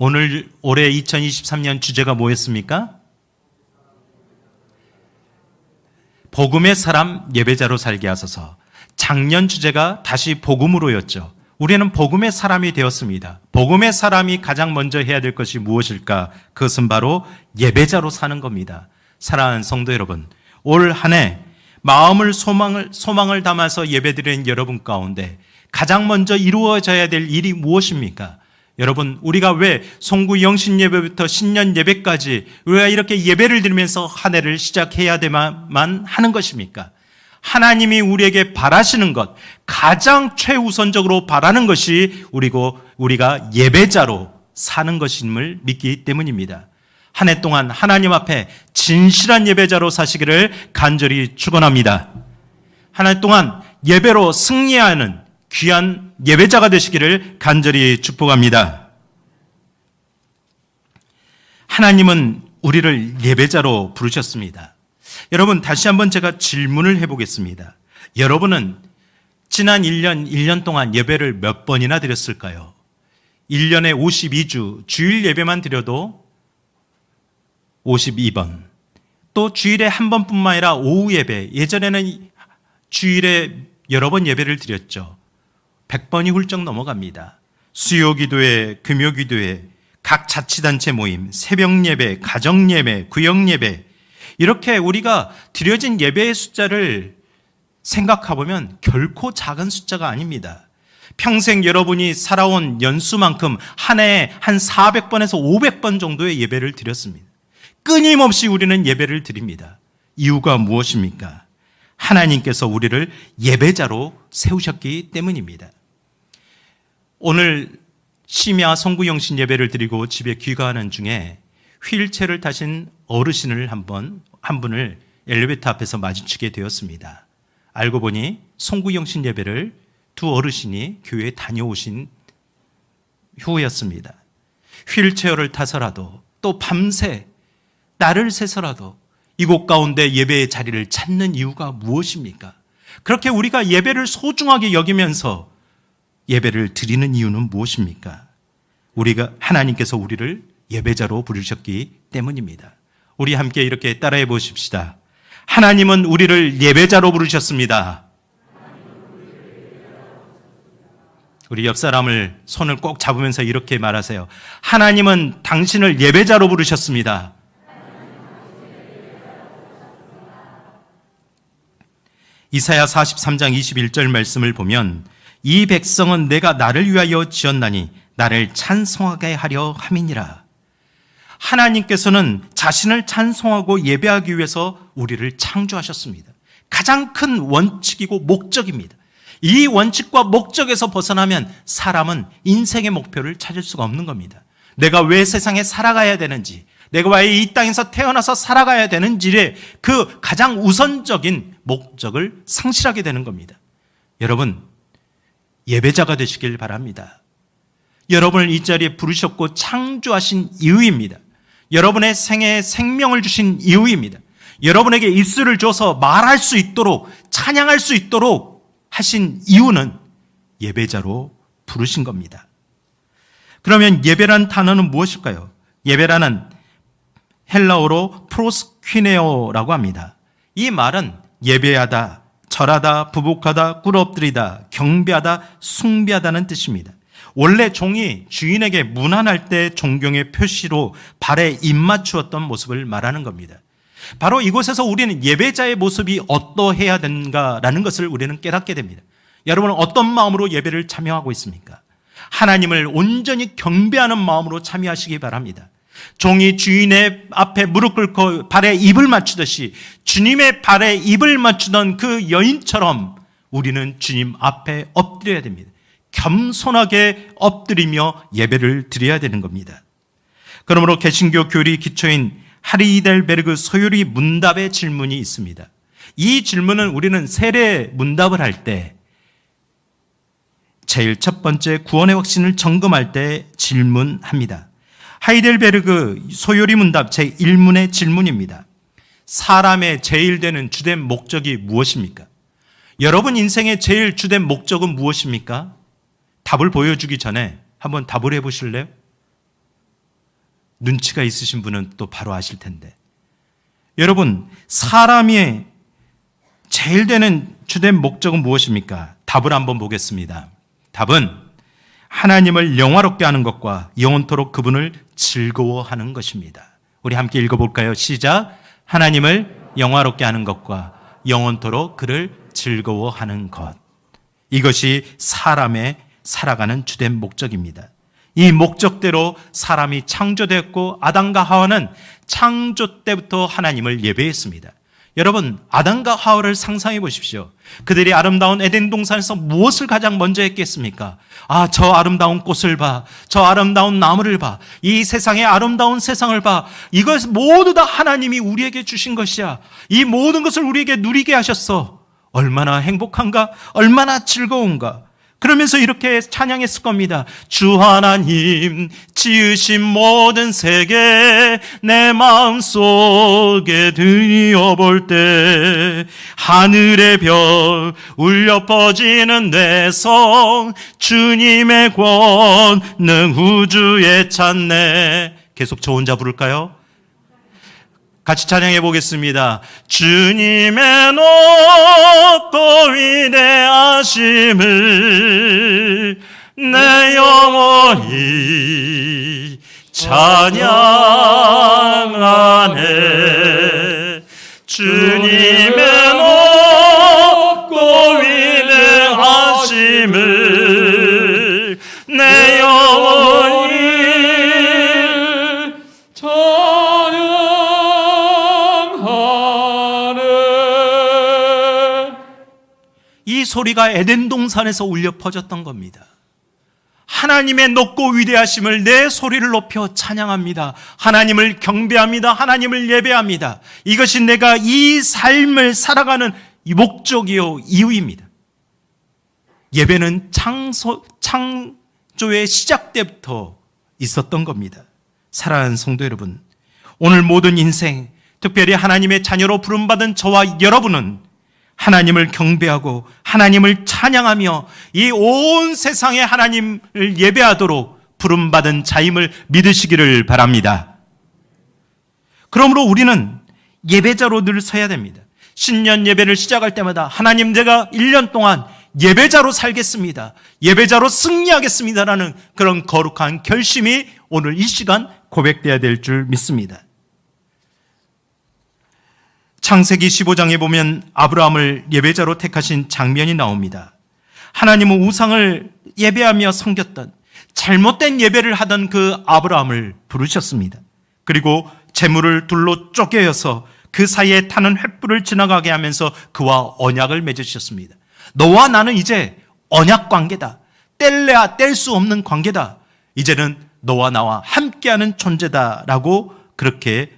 올해 2023년 주제가 뭐였습니까? 복음의 사람 예배자로 살게 하소서. 작년 주제가 다시 복음으로였죠. 우리는 복음의 사람이 되었습니다. 복음의 사람이 가장 먼저 해야 될 것이 무엇일까? 그것은 바로 예배자로 사는 겁니다. 사랑하는 성도 여러분, 올 한 해 마음을 소망을 담아서 예배드리는 여러분 가운데 가장 먼저 이루어져야 될 일이 무엇입니까? 여러분, 우리가 왜 송구 영신 예배부터 신년 예배까지 우리가 이렇게 예배를 드리면서 한 해를 시작해야 되만 하는 것입니까? 하나님이 우리에게 바라시는 것, 가장 최우선적으로 바라는 것이 우리가 예배자로 사는 것임을 믿기 때문입니다. 한 해 동안 하나님 앞에 진실한 예배자로 사시기를 간절히 축원합니다. 한 해 동안 예배로 승리하는 귀한 예배자가 되시기를 간절히 축복합니다. 하나님은 우리를 예배자로 부르셨습니다. 여러분, 다시 한번 제가 질문을 해보겠습니다. 여러분은 지난 1년 동안 예배를 몇 번이나 드렸을까요? 1년에 52주, 주일 예배만 드려도 52번. 또 주일에 한 번뿐만 아니라 오후 예배, 예전에는 주일에 여러 번 예배를 드렸죠. 100번이 훌쩍 넘어갑니다. 수요 기도회, 금요 기도회, 각 자치단체 모임, 새벽 예배, 가정 예배, 구역 예배, 이렇게 우리가 드려진 예배의 숫자를 생각해보면 결코 작은 숫자가 아닙니다. 평생 여러분이 살아온 연수만큼 한 해에 한 400번에서 500번 정도의 예배를 드렸습니다. 끊임없이 우리는 예배를 드립니다. 이유가 무엇입니까? 하나님께서 우리를 예배자로 세우셨기 때문입니다. 오늘 심야 송구영신 예배를 드리고 집에 귀가하는 중에 휠체어를 타신 어르신을 한 분을 엘리베이터 앞에서 마주치게 되었습니다. 알고 보니 송구영신 예배를 두 어르신이 교회에 다녀오신 후였습니다. 휠체어를 타서라도 또 밤새 날을 새서라도 이곳 가운데 예배의 자리를 찾는 이유가 무엇입니까? 그렇게 우리가 예배를 소중하게 여기면서 예배를 드리는 이유는 무엇입니까? 하나님께서 우리를 예배자로 부르셨기 때문입니다. 우리 함께 이렇게 따라해 보십시다. 하나님은 우리를 예배자로 부르셨습니다. 우리 옆 사람을 손을 꼭 잡으면서 이렇게 말하세요. 하나님은 당신을 예배자로 부르셨습니다. 이사야 43장 21절 말씀을 보면 이 백성은 내가 나를 위하여 지었나니 나를 찬송하게 하려 함이니라. 하나님께서는 자신을 찬송하고 예배하기 위해서 우리를 창조하셨습니다. 가장 큰 원칙이고 목적입니다. 이 원칙과 목적에서 벗어나면 사람은 인생의 목표를 찾을 수가 없는 겁니다. 내가 왜 세상에 살아가야 되는지, 내가 왜 이 땅에서 태어나서 살아가야 되는지의 그 가장 우선적인 목적을 상실하게 되는 겁니다. 여러분, 예배자가 되시길 바랍니다. 여러분을 이 자리에 부르셨고 창조하신 이유입니다. 여러분의 생애에 생명을 주신 이유입니다. 여러분에게 입술을 줘서 말할 수 있도록, 찬양할 수 있도록 하신 이유는 예배자로 부르신 겁니다. 그러면 예배란 단어는 무엇일까요? 예배라는 헬라어로 프로스퀴네오라고 합니다. 이 말은 예배하다, 절하다, 부복하다, 꿇어엎드리다, 경배하다, 숭배하다는 뜻입니다. 원래 종이 주인에게 문안할 때 존경의 표시로 발에 입맞추었던 모습을 말하는 겁니다. 바로 이곳에서 우리는 예배자의 모습이 어떠해야 되는가라는 것을 우리는 깨닫게 됩니다. 여러분은 어떤 마음으로 예배를 참여하고 있습니까? 하나님을 온전히 경배하는 마음으로 참여하시기 바랍니다. 종이 주인의 앞에 무릎 꿇고 발에 입을 맞추듯이 주님의 발에 입을 맞추던 그 여인처럼 우리는 주님 앞에 엎드려야 됩니다. 겸손하게 엎드리며 예배를 드려야 되는 겁니다. 그러므로 개신교 교리 기초인 하리델베르그 소요리 문답의 질문이 있습니다. 이 질문은 우리는 세례 문답을 할 때 제일 첫 번째 구원의 확신을 점검할 때 질문합니다. 하이델베르그 소요리 문답 제1문의 질문입니다. 사람의 제일 되는 주된 목적이 무엇입니까? 여러분 인생의 제일 주된 목적은 무엇입니까? 답을 보여주기 전에 한번 답을 해보실래요? 눈치가 있으신 분은 또 바로 아실 텐데, 여러분, 사람이 제일 되는 주된 목적은 무엇입니까? 답을 한번 보겠습니다. 답은 하나님을 영화롭게 하는 것과 영원토록 그분을 즐거워하는 것입니다. 우리 함께 읽어볼까요? 시작. 하나님을 영화롭게 하는 것과 영원토록 그를 즐거워하는 것. 이것이 사람의 살아가는 주된 목적입니다. 이 목적대로 사람이 창조되었고 아담과 하와는 창조 때부터 하나님을 예배했습니다. 여러분, 아담과 하와를 상상해 보십시오. 그들이 아름다운 에덴 동산에서 무엇을 가장 먼저 했겠습니까? 저 아름다운 꽃을 봐. 저 아름다운 나무를 봐. 이 세상의 아름다운 세상을 봐. 이것 모두 다 하나님이 우리에게 주신 것이야. 이 모든 것을 우리에게 누리게 하셨어. 얼마나 행복한가? 얼마나 즐거운가? 그러면서 이렇게 찬양했을 겁니다. 주 하나님 지으신 모든 세계 내 마음속에 들여볼 때 하늘의 별 울려 퍼지는 내 성 주님의 권능 우주에 찬네. 계속 저 혼자 부를까요? 같이 찬양해 보겠습니다. 주님의 높고 위대하심을 내 영혼이 찬양하네. 주님의 높고 위대하심을 내 영혼이 이 소리가 에덴 동산에서 울려 퍼졌던 겁니다. 하나님의 높고 위대하심을 내 소리를 높여 찬양합니다. 하나님을 경배합니다. 하나님을 예배합니다. 이것이 내가 이 삶을 살아가는 목적이요 이유입니다. 예배는 창조의 시작 때부터 있었던 겁니다. 사랑하는 성도 여러분, 오늘 모든 인생, 특별히 하나님의 자녀로 부름받은 저와 여러분은 하나님을 경배하고 하나님을 찬양하며 이 온 세상에 하나님을 예배하도록 부름받은 자임을 믿으시기를 바랍니다. 그러므로 우리는 예배자로 늘 서야 됩니다. 신년 예배를 시작할 때마다 하나님, 제가 1년 동안 예배자로 살겠습니다. 예배자로 승리하겠습니다라는 그런 거룩한 결심이 오늘 이 시간 고백돼야 될 줄 믿습니다. 창세기 15장에 보면 아브라함을 예배자로 택하신 장면이 나옵니다. 하나님은 우상을 예배하며 섬겼던, 잘못된 예배를 하던 그 아브라함을 부르셨습니다. 그리고 재물을 둘로 쪼개어서 그 사이에 타는 횃불을 지나가게 하면서 그와 언약을 맺으셨습니다. 너와 나는 이제 언약 관계다. 뗄래야 뗄 수 없는 관계다. 이제는 너와 나와 함께하는 존재다라고 그렇게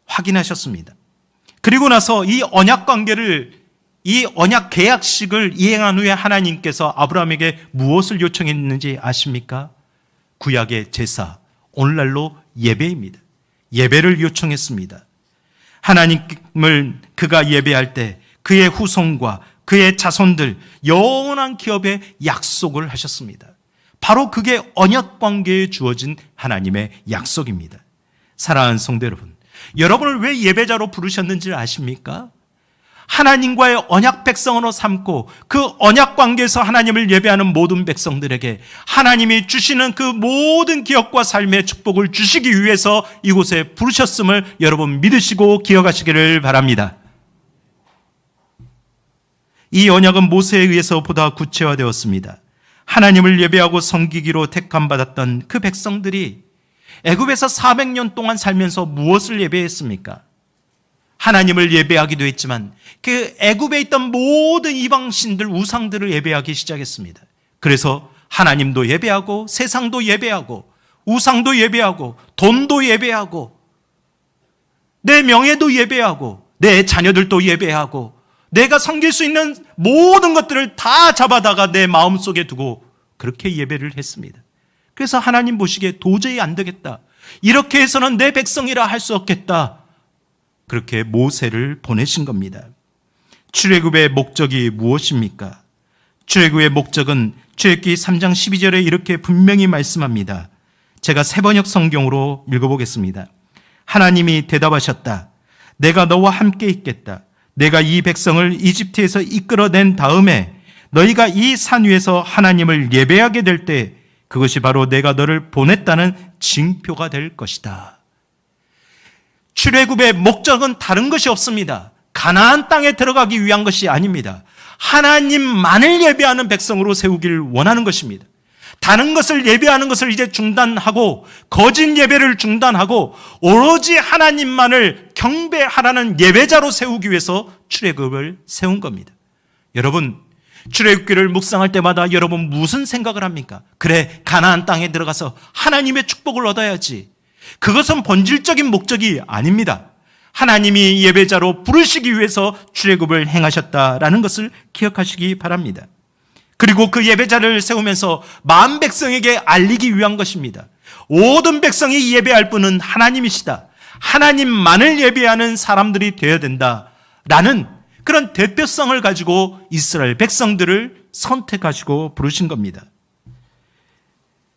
확인하셨습니다. 그리고 나서 이 언약 관계를, 이 언약 계약식을 이행한 후에 하나님께서 아브라함에게 무엇을 요청했는지 아십니까? 구약의 제사, 오늘날로 예배입니다. 예배를 요청했습니다. 하나님을 그가 예배할 때 그의 후손과 그의 자손들 영원한 기업의 약속을 하셨습니다. 바로 그게 언약 관계에 주어진 하나님의 약속입니다. 사랑하는 성도 여러분, 여러분을 왜 예배자로 부르셨는지 아십니까? 하나님과의 언약 백성으로 삼고 그 언약 관계에서 하나님을 예배하는 모든 백성들에게 하나님이 주시는 그 모든 기업과 삶의 축복을 주시기 위해서 이곳에 부르셨음을 여러분 믿으시고 기억하시기를 바랍니다. 이 언약은 모세에 의해서 보다 구체화되었습니다. 하나님을 예배하고 섬기기로 택함받았던 그 백성들이 애굽에서 400년 동안 살면서 무엇을 예배했습니까? 하나님을 예배하기도 했지만 그 애굽에 있던 모든 이방신들, 우상들을 예배하기 시작했습니다. 그래서 하나님도 예배하고 세상도 예배하고 우상도 예배하고 돈도 예배하고 내 명예도 예배하고 내 자녀들도 예배하고 내가 섬길 수 있는 모든 것들을 다 잡아다가 내 마음속에 두고 그렇게 예배를 했습니다. 그래서 하나님 보시기에 도저히 안 되겠다. 이렇게 해서는 내 백성이라 할 수 없겠다. 그렇게 모세를 보내신 겁니다. 출애굽의 목적이 무엇입니까? 출애굽의 목적은 출애굽기 3장 12절에 이렇게 분명히 말씀합니다. 제가 새번역 성경으로 읽어보겠습니다. 하나님이 대답하셨다. 내가 너와 함께 있겠다. 내가 이 백성을 이집트에서 이끌어낸 다음에 너희가 이 산 위에서 하나님을 예배하게 될 때 그것이 바로 내가 너를 보냈다는 징표가 될 것이다. 출애굽의 목적은 다른 것이 없습니다. 가나안 땅에 들어가기 위한 것이 아닙니다. 하나님만을 예배하는 백성으로 세우길 원하는 것입니다. 다른 것을 예배하는 것을 이제 중단하고 거짓 예배를 중단하고 오로지 하나님만을 경배하라는 예배자로 세우기 위해서 출애굽을 세운 겁니다. 여러분, 출애굽기를 묵상할 때마다 여러분 무슨 생각을 합니까? 그래, 가나안 땅에 들어가서 하나님의 축복을 얻어야지. 그것은 본질적인 목적이 아닙니다. 하나님이 예배자로 부르시기 위해서 출애굽을 행하셨다라는 것을 기억하시기 바랍니다. 그리고 그 예배자를 세우면서 만 백성에게 알리기 위한 것입니다. 모든 백성이 예배할 분은 하나님이시다. 하나님만을 예배하는 사람들이 되어야 된다라는 그런 대표성을 가지고 이스라엘 백성들을 선택하시고 부르신 겁니다.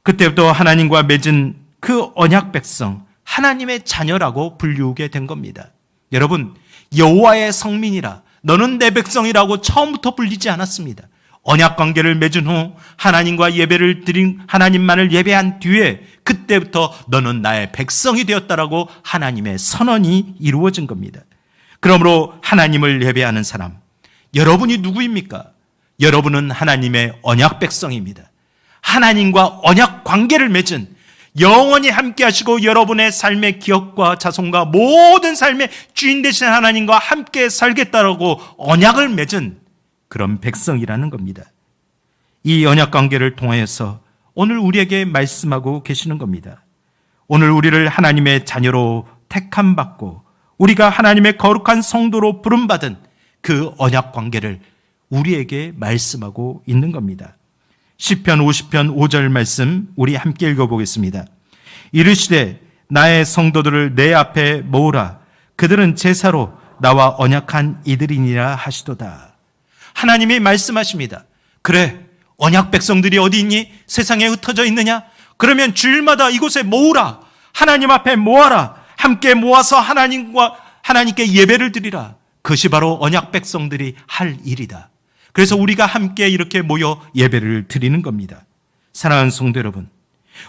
그때부터 하나님과 맺은 그 언약 백성, 하나님의 자녀라고 불리우게 된 겁니다. 여러분, 여호와의 성민이라, 너는 내 백성이라고 처음부터 불리지 않았습니다. 언약 관계를 맺은 후 하나님과 예배를 드린 하나님만을 예배한 뒤에 그때부터 너는 나의 백성이 되었다라고 하나님의 선언이 이루어진 겁니다. 그러므로 하나님을 예배하는 사람, 여러분이 누구입니까? 여러분은 하나님의 언약 백성입니다. 하나님과 언약 관계를 맺은, 영원히 함께 하시고 여러분의 삶의 기업과 자손과 모든 삶의 주인 되신 하나님과 함께 살겠다라고 언약을 맺은 그런 백성이라는 겁니다. 이 언약 관계를 통하여서 오늘 우리에게 말씀하고 계시는 겁니다. 오늘 우리를 하나님의 자녀로 택함받고 우리가 하나님의 거룩한 성도로 부름받은 그 언약 관계를 우리에게 말씀하고 있는 겁니다. 시편 50편 5절 말씀 우리 함께 읽어보겠습니다. 이르시되 나의 성도들을 내 앞에 모으라. 그들은 제사로 나와 언약한 이들이니라 하시도다. 하나님이 말씀하십니다. 그래, 언약 백성들이 어디 있니? 세상에 흩어져 있느냐? 그러면 주일마다 이곳에 모으라. 하나님 앞에 모아라. 함께 모아서 하나님께 예배를 드리라. 그것이 바로 언약 백성들이 할 일이다. 그래서 우리가 함께 이렇게 모여 예배를 드리는 겁니다. 사랑하는 성도 여러분,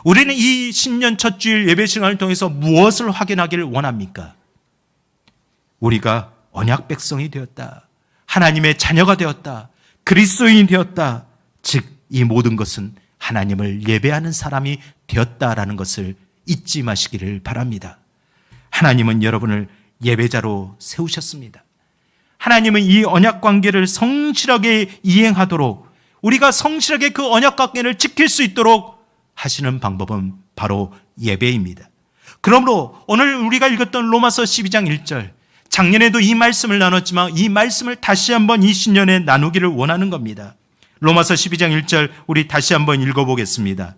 우리는 이 신년 첫 주일 예배 시간을 통해서 무엇을 확인하기를 원합니까? 우리가 언약 백성이 되었다. 하나님의 자녀가 되었다. 그리스도인이 되었다. 즉, 이 모든 것은 하나님을 예배하는 사람이 되었다라는 것을 잊지 마시기를 바랍니다. 하나님은 여러분을 예배자로 세우셨습니다. 하나님은 이 언약 관계를 성실하게 이행하도록, 우리가 성실하게 그 언약 관계를 지킬 수 있도록 하시는 방법은 바로 예배입니다. 그러므로 오늘 우리가 읽었던 로마서 12장 1절, 작년에도 이 말씀을 나눴지만 이 말씀을 다시 한번 이 신년에 나누기를 원하는 겁니다. 로마서 12장 1절 우리 다시 한번 읽어보겠습니다.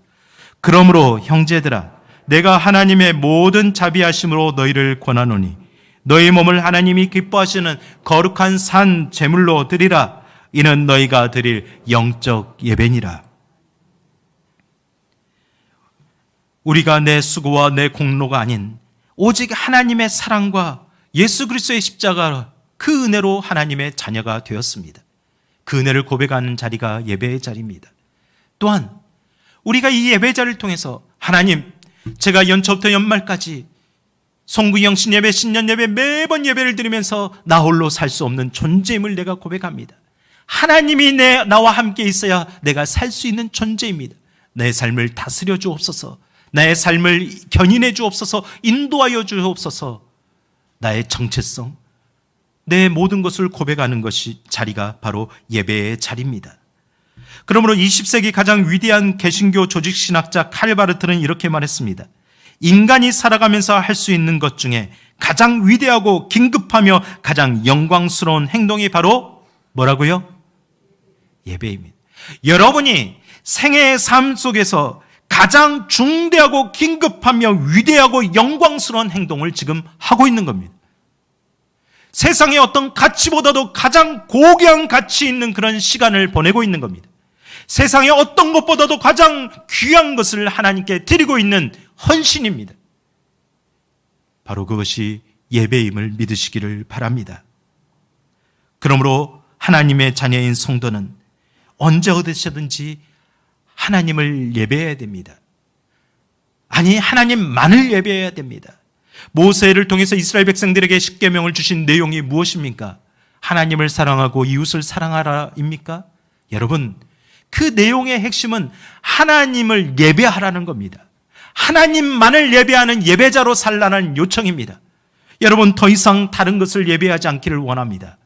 그러므로 형제들아, 내가 하나님의 모든 자비하심으로 너희를 권하노니 너희 몸을 하나님이 기뻐하시는 거룩한 산 제물로 드리라. 이는 너희가 드릴 영적 예배니라. 우리가 내 수고와 내 공로가 아닌 오직 하나님의 사랑과 예수 그리스도의 십자가, 그 은혜로 하나님의 자녀가 되었습니다. 그 은혜를 고백하는 자리가 예배의 자리입니다. 또한 우리가 이 예배 자리를 통해서 하나님, 제가 연초부터 연말까지 송구영신 예배, 신년 예배, 매번 예배를 드리면서 나 홀로 살 수 없는 존재임을 내가 고백합니다. 하나님이 나와 함께 있어야 내가 살 수 있는 존재입니다. 내 삶을 다스려 주옵소서. 나의 삶을 견인해 주옵소서. 인도하여 주옵소서. 나의 정체성, 내 모든 것을 고백하는 것이 자리가 바로 예배의 자리입니다. 그러므로 20세기 가장 위대한 개신교 조직신학자 칼바르트는 이렇게 말했습니다. 인간이 살아가면서 할 수 있는 것 중에 가장 위대하고 긴급하며 가장 영광스러운 행동이 바로 뭐라고요? 예배입니다. 여러분이 생애의 삶 속에서 가장 중대하고 긴급하며 위대하고 영광스러운 행동을 지금 하고 있는 겁니다. 세상의 어떤 가치보다도 가장 고귀한 가치 있는 그런 시간을 보내고 있는 겁니다. 세상의 어떤 것보다도 가장 귀한 것을 하나님께 드리고 있는 헌신입니다. 바로 그것이 예배임을 믿으시기를 바랍니다. 그러므로 하나님의 자녀인 성도는 언제 어디서든지 하나님을 예배해야 됩니다. 아니, 하나님만을 예배해야 됩니다. 모세를 통해서 이스라엘 백성들에게 십계명을 주신 내용이 무엇입니까? 하나님을 사랑하고 이웃을 사랑하라입니까? 여러분, 그 내용의 핵심은 하나님을 예배하라는 겁니다. 하나님만을 예배하는 예배자로 살라는 요청입니다. 여러분, 더 이상 다른 것을 예배하지 않기를 원합니다.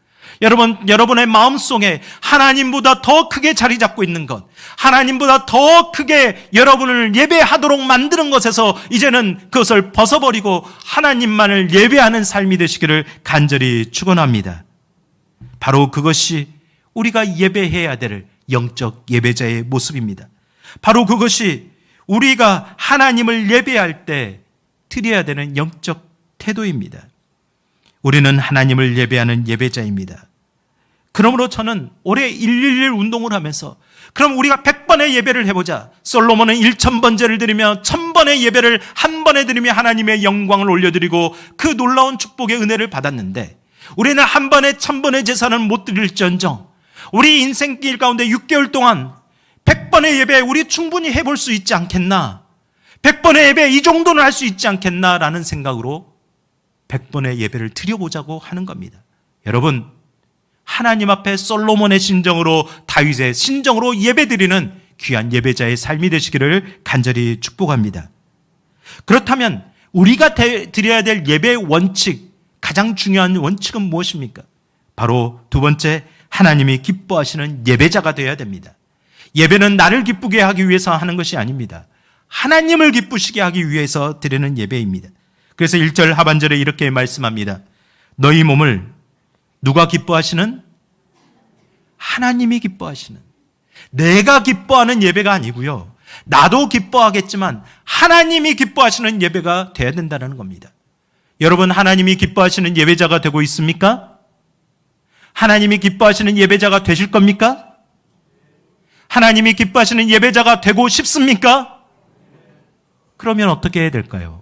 여러분의 마음속에 하나님보다 더 크게 자리 잡고 있는 것, 하나님보다 더 크게 여러분을 예배하도록 만드는 것에서 이제는 그것을 벗어버리고 하나님만을 예배하는 삶이 되시기를 간절히 축원합니다. 바로 그것이 우리가 예배해야 될 영적 예배자의 모습입니다. 바로 그것이 우리가 하나님을 예배할 때 드려야 되는 영적 태도입니다. 우리는 하나님을 예배하는 예배자입니다. 그러므로 저는 올해 111 운동을 하면서 그럼 우리가 100번의 예배를 해보자. 솔로몬은 1000번제를 드리며 1000번의 예배를 한 번에 드리며 하나님의 영광을 올려드리고 그 놀라운 축복의 은혜를 받았는데 우리는 한 번에 1000번의 제사는 못 드릴지언정 우리 인생길 가운데 6개월 동안 100번의 예배 우리 충분히 해볼 수 있지 않겠나? 100번의 예배 이 정도는 할 수 있지 않겠나라는 생각으로 100번의 예배를 드려보자고 하는 겁니다. 여러분, 하나님 앞에 솔로몬의 심정으로 다윗의 심정으로 예배드리는 귀한 예배자의 삶이 되시기를 간절히 축복합니다. 그렇다면 우리가 드려야 될 예배의 원칙, 가장 중요한 원칙은 무엇입니까? 바로 두 번째, 하나님이 기뻐하시는 예배자가 되어야 됩니다. 예배는 나를 기쁘게 하기 위해서 하는 것이 아닙니다. 하나님을 기쁘시게 하기 위해서 드리는 예배입니다. 그래서 1절 하반절에 이렇게 말씀합니다. 너희 몸을 누가 기뻐하시는? 하나님이 기뻐하시는. 내가 기뻐하는 예배가 아니고요. 나도 기뻐하겠지만 하나님이 기뻐하시는 예배가 돼야 된다는 겁니다. 여러분, 하나님이 기뻐하시는 예배자가 되고 있습니까? 하나님이 기뻐하시는 예배자가 되실 겁니까? 하나님이 기뻐하시는 예배자가 되고 싶습니까? 그러면 어떻게 해야 될까요?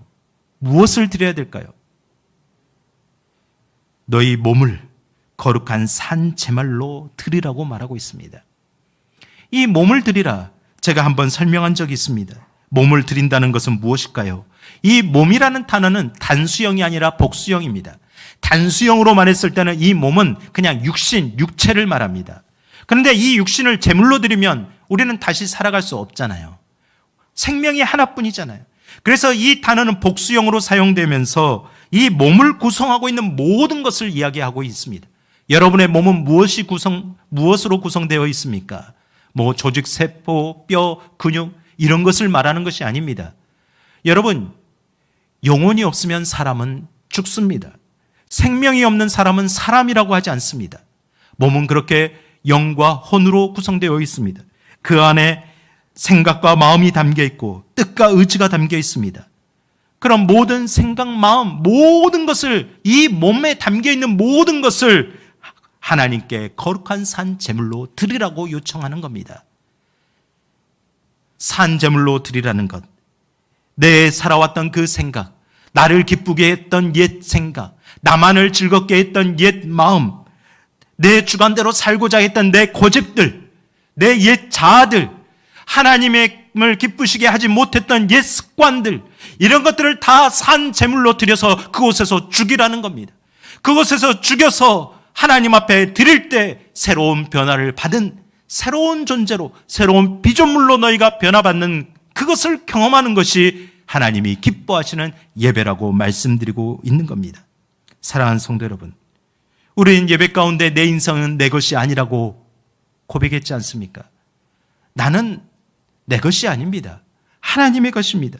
무엇을 드려야 될까요? 너희 몸을 거룩한 산 제물로 드리라고 말하고 있습니다. 이 몸을 드리라, 제가 한번 설명한 적이 있습니다. 몸을 드린다는 것은 무엇일까요? 이 몸이라는 단어는 단수형이 아니라 복수형입니다. 단수형으로 말했을 때는 이 몸은 그냥 육신, 육체를 말합니다. 그런데 이 육신을 제물로 드리면 우리는 다시 살아갈 수 없잖아요. 생명이 하나뿐이잖아요. 그래서 이 단어는 복수형으로 사용되면서 이 몸을 구성하고 있는 모든 것을 이야기하고 있습니다. 여러분의 몸은 무엇으로 구성되어 있습니까? 조직, 세포, 뼈, 근육 이런 것을 말하는 것이 아닙니다. 여러분, 영혼이 없으면 사람은 죽습니다. 생명이 없는 사람은 사람이라고 하지 않습니다. 몸은 그렇게 영과 혼으로 구성되어 있습니다. 그 안에 생각과 마음이 담겨 있고 뜻과 의지가 담겨 있습니다. 그럼 모든 생각, 마음, 모든 것을, 이 몸에 담겨 있는 모든 것을 하나님께 거룩한 산 제물로 드리라고 요청하는 겁니다. 산 제물로 드리라는 것, 내 살아왔던 그 생각, 나를 기쁘게 했던 옛 생각, 나만을 즐겁게 했던 옛 마음, 내 주관대로 살고자 했던 내 고집들, 내 옛 자아들, 하나님을 기쁘시게 하지 못했던 옛 습관들, 이런 것들을 다 산 제물로 드려서 그곳에서 죽이라는 겁니다. 그곳에서 죽여서 하나님 앞에 드릴 때 새로운 변화를 받은 새로운 존재로, 새로운 피조물로 너희가 변화받는 그것을 경험하는 것이 하나님이 기뻐하시는 예배라고 말씀드리고 있는 겁니다. 사랑하는 성도 여러분, 우리는 예배 가운데 내 인생은 내 것이 아니라고 고백했지 않습니까? 나는 내 것이 아닙니다. 하나님의 것입니다.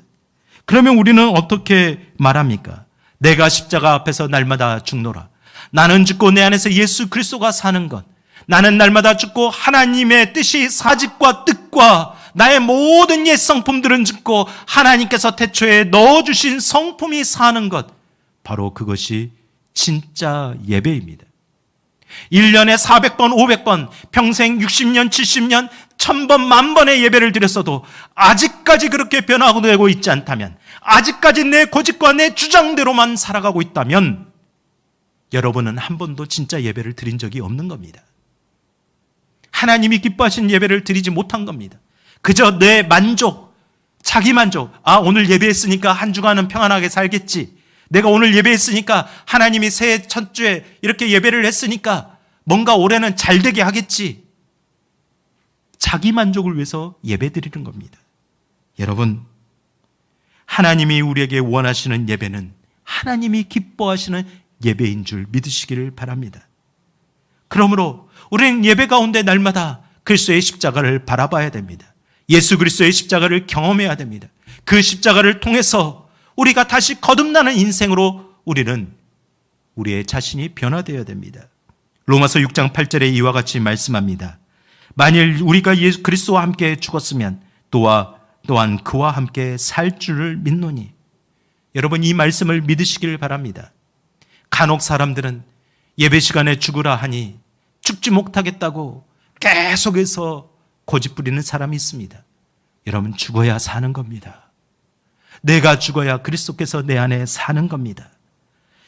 그러면 우리는 어떻게 말합니까? 내가 십자가 앞에서 날마다 죽노라. 나는 죽고 내 안에서 예수 그리스도가 사는 것. 나는 날마다 죽고 하나님의 뜻이 사직과 뜻과 나의 모든 옛 성품들은 죽고 하나님께서 태초에 넣어주신 성품이 사는 것. 바로 그것이 진짜 예배입니다. 1년에 400번, 500번, 평생 60년, 70년, 1000번, 10,000번의 예배를 드렸어도 아직까지 그렇게 변화되고 있지 않다면, 아직까지 내 고집과 내 주장대로만 살아가고 있다면 여러분은 한 번도 진짜 예배를 드린 적이 없는 겁니다. 하나님이 기뻐하신 예배를 드리지 못한 겁니다. 그저 내 만족, 자기 만족, 오늘 예배했으니까 한 주간은 평안하게 살겠지, 내가 오늘 예배했으니까 하나님이 새해 첫 주에 이렇게 예배를 했으니까 뭔가 올해는 잘 되게 하겠지, 자기 만족을 위해서 예배 드리는 겁니다. 여러분, 하나님이 우리에게 원하시는 예배는 하나님이 기뻐하시는 예배인 줄 믿으시기를 바랍니다. 그러므로 우리는 예배 가운데 날마다 그리스도의 십자가를 바라봐야 됩니다. 예수 그리스도의 십자가를 경험해야 됩니다. 그 십자가를 통해서 우리가 다시 거듭나는 인생으로 우리는 우리의 자신이 변화되어야 됩니다. 로마서 6장 8절에 이와 같이 말씀합니다. 만일 우리가 예수 그리스도와 함께 죽었으면 또한 그와 함께 살 줄을 믿노니. 여러분, 이 말씀을 믿으시길 바랍니다. 간혹 사람들은 예배 시간에 죽으라 하니 죽지 못하겠다고 계속해서 고집부리는 사람이 있습니다. 여러분, 죽어야 사는 겁니다. 내가 죽어야 그리스도께서 내 안에 사는 겁니다.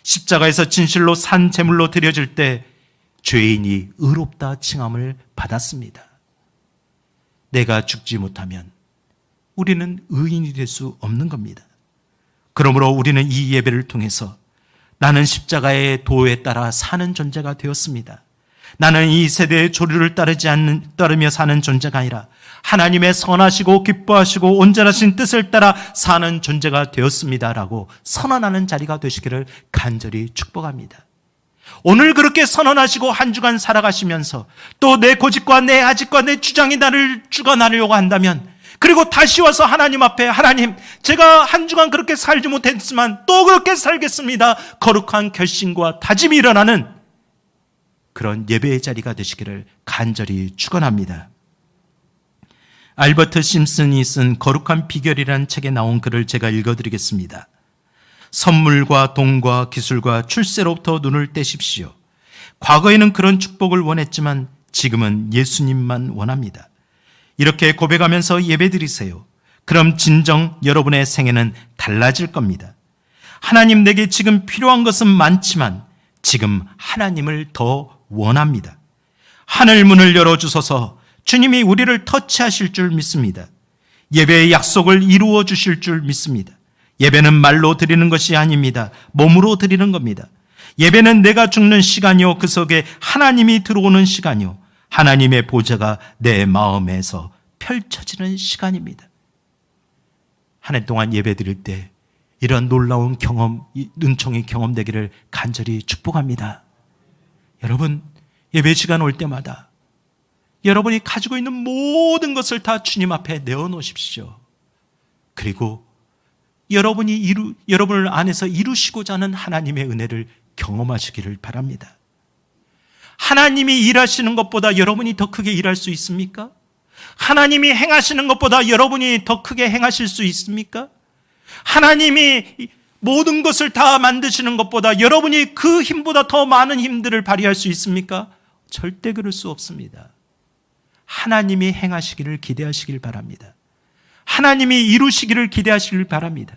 십자가에서 진실로 산 제물로 드려질 때 죄인이 의롭다 칭함을 받았습니다. 내가 죽지 못하면 우리는 의인이 될 수 없는 겁니다. 그러므로 우리는 이 예배를 통해서 나는 십자가의 도에 따라 사는 존재가 되었습니다. 나는 이 세대의 조류를 따르며 사는 존재가 아니라 하나님의 선하시고 기뻐하시고 온전하신 뜻을 따라 사는 존재가 되었습니다라고 선언하는 자리가 되시기를 간절히 축복합니다. 오늘 그렇게 선언하시고 한 주간 살아가시면서 또 내 고집과 내 아집과 내 주장이 나를 죽어나려고 한다면, 그리고 다시 와서 하나님 앞에, 하나님, 제가 한 주간 그렇게 살지 못했지만 또 그렇게 살겠습니다, 거룩한 결심과 다짐이 일어나는 그런 예배의 자리가 되시기를 간절히 축원합니다. 알버트 심슨이 쓴 거룩한 비결이라는 책에 나온 글을 제가 읽어드리겠습니다. 선물과 돈과 기술과 출세로부터 눈을 떼십시오. 과거에는 그런 축복을 원했지만 지금은 예수님만 원합니다. 이렇게 고백하면서 예배드리세요. 그럼 진정 여러분의 생애는 달라질 겁니다. 하나님, 내게 지금 필요한 것은 많지만 지금 하나님을 더 원합니다. 하늘 문을 열어주셔서 주님이 우리를 터치하실 줄 믿습니다. 예배의 약속을 이루어 주실 줄 믿습니다. 예배는 말로 드리는 것이 아닙니다. 몸으로 드리는 겁니다. 예배는 내가 죽는 시간이요, 그 속에 하나님이 들어오는 시간이요, 하나님의 보좌가 내 마음에서 펼쳐지는 시간입니다. 한 해 동안 예배 드릴 때 이런 놀라운 경험, 은총이 경험되기를 간절히 축복합니다. 여러분, 예배 시간 올 때마다 여러분이 가지고 있는 모든 것을 다 주님 앞에 내어놓으십시오. 그리고 여러분을 안에서 이루시고자 하는 하나님의 은혜를 경험하시기를 바랍니다. 하나님이 일하시는 것보다 여러분이 더 크게 일할 수 있습니까? 하나님이 행하시는 것보다 여러분이 더 크게 행하실 수 있습니까? 하나님이 모든 것을 다 만드시는 것보다 여러분이 그 힘보다 더 많은 힘들을 발휘할 수 있습니까? 절대 그럴 수 없습니다. 하나님이 행하시기를 기대하시길 바랍니다. 하나님이 이루시기를 기대하시길 바랍니다.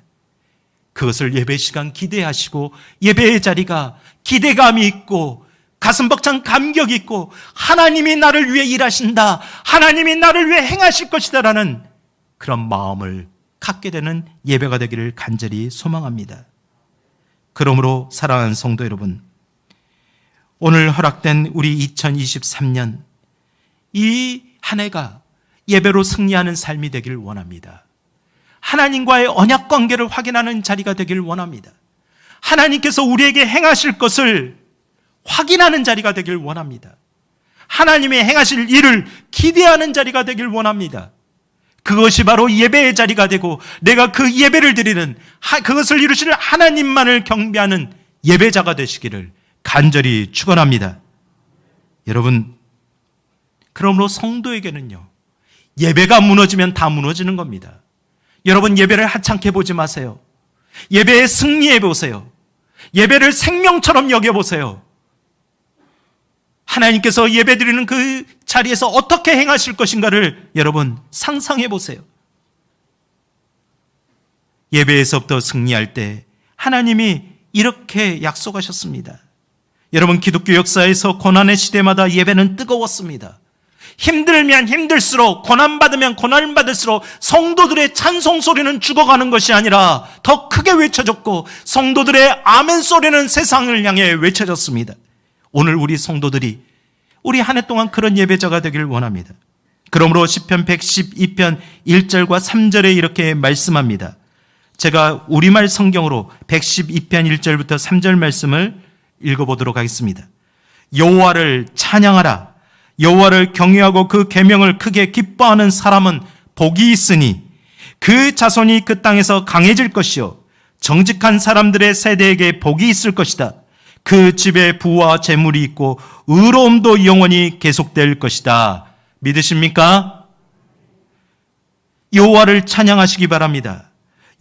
그것을 예배 시간 기대하시고 예배의 자리가 기대감이 있고 가슴 벅찬 감격이 있고 하나님이 나를 위해 일하신다, 하나님이 나를 위해 행하실 것이다라는 그런 마음을 갖게 되는 예배가 되기를 간절히 소망합니다. 그러므로 사랑하는 성도 여러분, 오늘 허락된 우리 2023년 이 한 해가 예배로 승리하는 삶이 되기를 원합니다. 하나님과의 언약 관계를 확인하는 자리가 되기를 원합니다. 하나님께서 우리에게 행하실 것을 확인하는 자리가 되기를 원합니다. 하나님의 행하실 일을 기대하는 자리가 되기를 원합니다. 그것이 바로 예배의 자리가 되고 내가 그 예배를 드리는, 그것을 이루실 하나님만을 경배하는 예배자가 되시기를 간절히 축원합니다. 여러분, 그러므로 성도에게는요, 예배가 무너지면 다 무너지는 겁니다. 여러분, 예배를 하찮게 보지 마세요. 예배에 승리해 보세요. 예배를 생명처럼 여겨보세요. 하나님께서 예배드리는 그 자리에서 어떻게 행하실 것인가를 여러분 상상해 보세요. 예배에서부터 승리할 때 하나님이 이렇게 약속하셨습니다. 여러분, 기독교 역사에서 고난의 시대마다 예배는 뜨거웠습니다. 힘들면 힘들수록, 고난받으면 고난받을수록 성도들의 찬송 소리는 죽어가는 것이 아니라 더 크게 외쳐졌고, 성도들의 아멘 소리는 세상을 향해 외쳐졌습니다. 오늘 우리 성도들이 우리 한 해 동안 그런 예배자가 되기를 원합니다. 그러므로 시편 112편 1절과 3절에 이렇게 말씀합니다. 제가 우리말 성경으로 112편 1절부터 3절 말씀을 읽어보도록 하겠습니다. 여호와를 찬양하라. 여호와를 경외하고 그 계명을 크게 기뻐하는 사람은 복이 있으니 그 자손이 그 땅에서 강해질 것이요 정직한 사람들의 세대에게 복이 있을 것이다. 그 집에 부와 재물이 있고 의로움도 영원히 계속될 것이다. 믿으십니까? 여호와를 찬양하시기 바랍니다.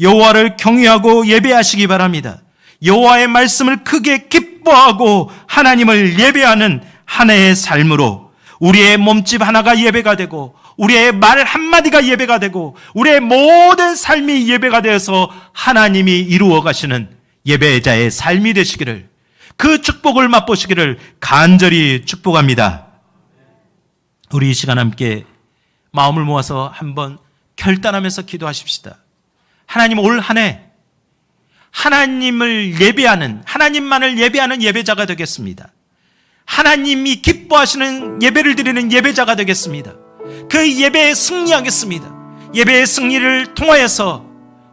여호와를 경외하고 예배하시기 바랍니다. 여호와의 말씀을 크게 기뻐하고 하나님을 예배하는 한 해의 삶으로 우리의 몸집 하나가 예배가 되고, 우리의 말 한마디가 예배가 되고, 우리의 모든 삶이 예배가 되어서 하나님이 이루어 가시는 예배자의 삶이 되시기를, 그 축복을 맛보시기를 간절히 축복합니다. 우리 이 시간 함께 마음을 모아서 한번 결단하면서 기도하십시다. 하나님, 올 한 해 하나님을 예배하는, 하나님만을 예배하는 예배자가 되겠습니다. 하나님이 기뻐하시는 예배를 드리는 예배자가 되겠습니다. 그 예배에 승리하겠습니다. 예배의 승리를 통하여서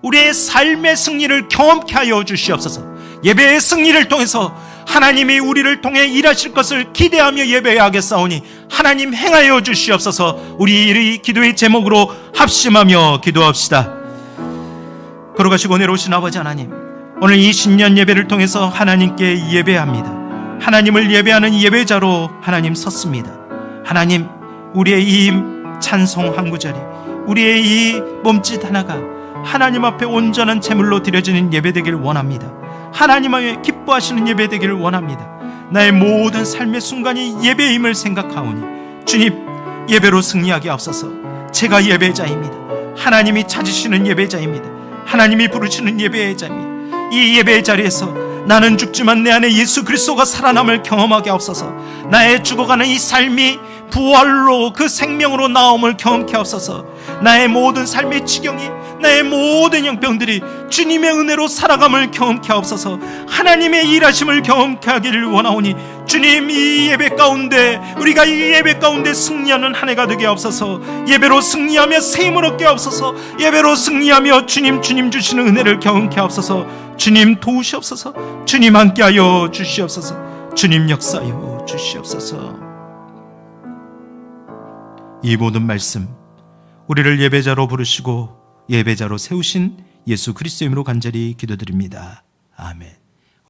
우리의 삶의 승리를 경험케 하여 주시옵소서. 예배의 승리를 통해서 하나님이 우리를 통해 일하실 것을 기대하며 예배하겠사오니 하나님 행하여 주시옵소서. 우리 이 기도의 제목으로 합심하며 기도합시다. 걸어가시고 내려오신 아버지 하나님, 오늘 이 신년 예배를 통해서 하나님께 예배합니다. 하나님을 예배하는 예배자로 하나님 섰습니다. 하나님, 우리의 이 찬송 한 구절이, 우리의 이 몸짓 하나가 하나님 앞에 온전한 제물로 드려지는 예배 되기를 원합니다. 하나님의 기뻐하시는 예배 되기를 원합니다. 나의 모든 삶의 순간이 예배임을 생각하오니 주님, 예배로 승리하게 하옵소서. 제가 예배자입니다. 하나님이 찾으시는 예배자입니다. 하나님이 부르시는 예배자입니다. 이 예배의 자리에서 나는 죽지만 내 안에 예수 그리스도가 살아남을 경험하게 하옵소서. 나의 죽어가는 이 삶이 부활로, 그 생명으로 나옴을 경험케 하옵소서. 나의 모든 삶의 지경이, 나의 모든 형편들이 주님의 은혜로 살아감을 경험케 하옵소서. 하나님의 일하심을 경험케 하기를 원하오니 주님, 이 예배 가운데, 우리가 이 예배 가운데 승리하는 한 해가 되게 하옵소서. 예배로 승리하며 세임을 얻게 하옵소서. 예배로 승리하며 주님 주시는 은혜를 경험케 하옵소서. 주님 도우시옵소서. 주님 함께하여 주시옵소서. 주님 역사하여 주시옵소서. 이 모든 말씀, 우리를 예배자로 부르시고 예배자로 세우신 예수 그리스도의 이름으로 간절히 기도드립니다. 아멘.